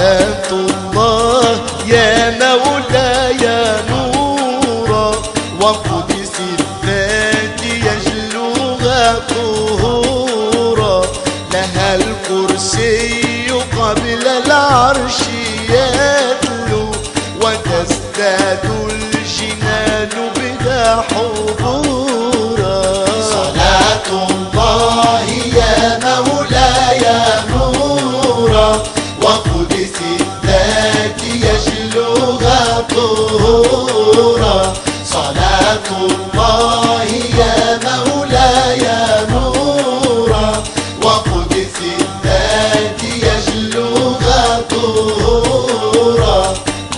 صلاة الله يا مولاي نورا، وقدس الذات يجلوها طهورا، لها الكرسي قبل العرش يتلو، وتزداد الجنان بها حبورا. صلاة الله يا مولاي نورا، وقدس الذات يجلوها طهورا. صلاة الله يا مولاي نورا، وقدس الذات يجلوها طهورا.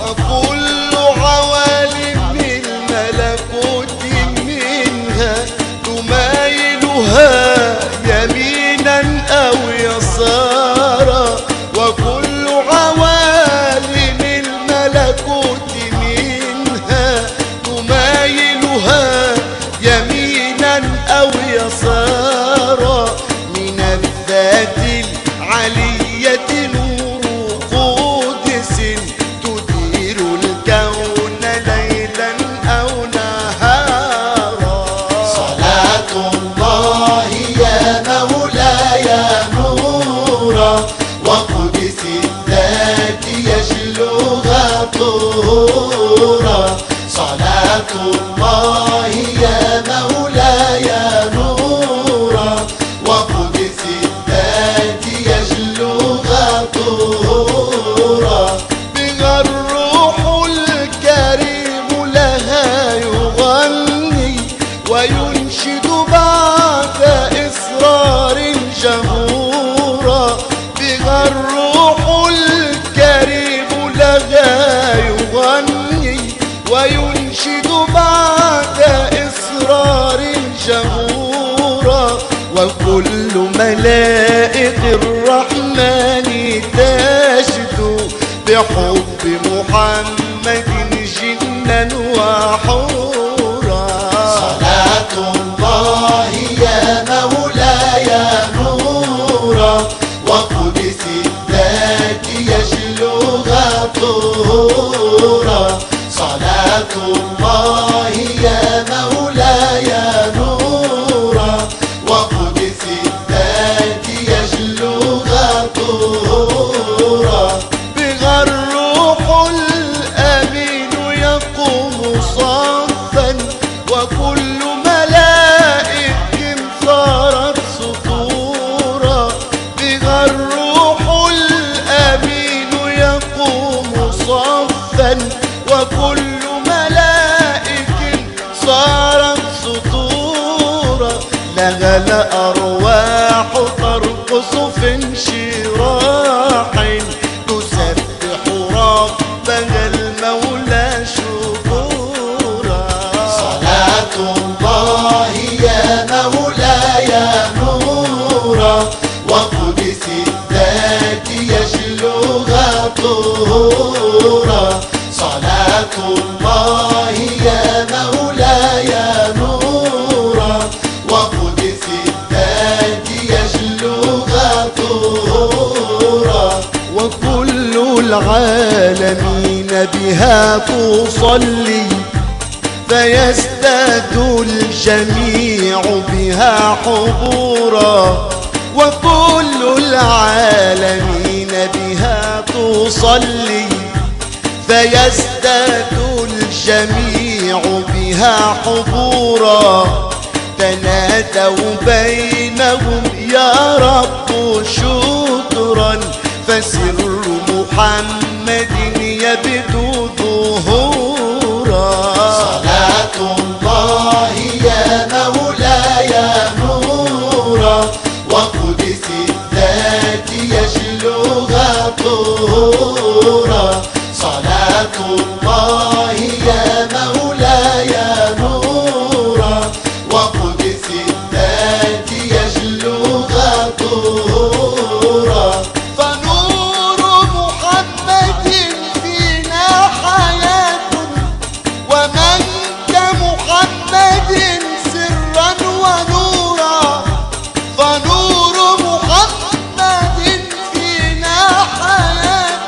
وكل عوالم الملكوت منها تمايلها يمينا أو يسارا، وكل عوالم الملكوت منها تمايلها يمينا أو يسارا، من الذات العلية نور قدس تدير الكون ليلا أو نهارا. صلاة الله يا مولاي نورا، وقدس الذات يجلوها طهورا. صلاة الله يا مولاي نورا، وقدس الذات يجلوها طهورا. بها الروح الكريم لها يغني، وينشد بعد إصرار جهورا. بها الروح الكريم لها يغني، وينشد بعد إصرار جهورا. وكل ملائك الرحمن تشدو بحب محمد جنا وحورا. صلاة الله يا مولاي نورا، وقدس الذات يجلوها طهورا. صلاة الله يا مولاي نورا، وقدس الذات يجلوها طهورا. بها الروح الأمين يقوم صفا، وكل ملائك صارت سطورا. بها الروح الأمين يقوم صفا، وكل ملائك صارت سطورا. لها الأرواح ترقص في انشراح، تسبح ربها المولى شكورا. صلاة الله يا مولاي نورا، وقدس الذات يجلوها طهورا. صلاة الله يا مولاي نورا، وقدس الذات يجلوها طهورا. وكل العالمين بها تصلي، فيزداد الجميع بها حبورا. وكل العالمين بها تصلي، فيزداد الجميع بها حبورا. تنادوا بينهم يا رب شكرا، فسر محمد يبدو ظهورا. صلاة الله يا مولاي نورا، وقدس الذات يجلوها طهورا. صلاة الله يا مولاي نورا، وقدس الذات يجلوها طهورا. فنور محمد فينا حياة، ومن كمحمد سرا ونورا. فنور محمد فينا حياة،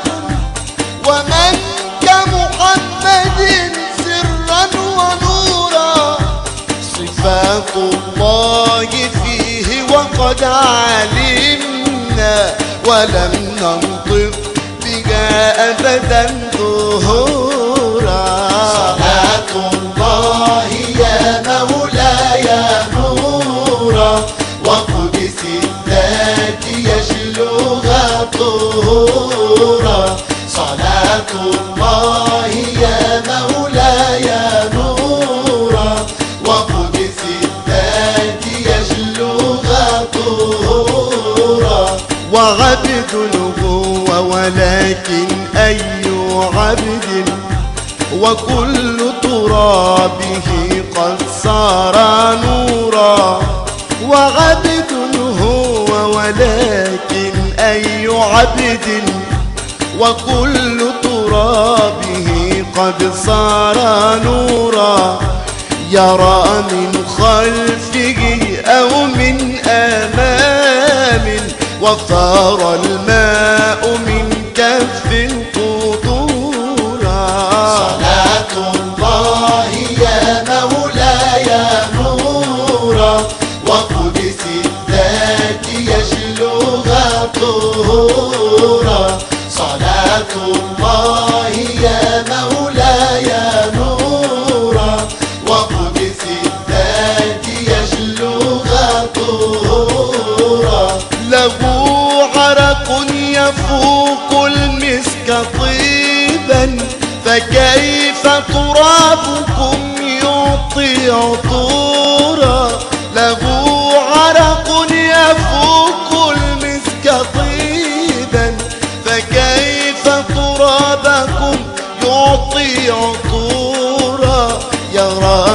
الله فيه وقد علمنا ولم ننطق بها أبدا ظهورا. صلاة الله يا مولاي نورا وقدس الذات يجلوها طهورا. صلاة الله يا مولاي نورا وقدس الذات يجلوها طهورا. وعبد هو ولكن أي عبد وكل ترابه قد صار نورا. وعبد هو ولكن أي عبد وكل ترابه قد صار نورا. يرى من خلفه أو من أمام وفار الماء من كف قطورا. صلاة الله يا مولاي نورا وقدس الذات يجلوها طهورا. صلاة الله يا مولاي نورا وقدس الذات يجلوها طهورا. له عرق يفوق المسك طيبا فكيف ترابكم يعطي عطورا. له عرق يفوق المسك طيبا فكيف ترابكم يعطي عطورا. يرى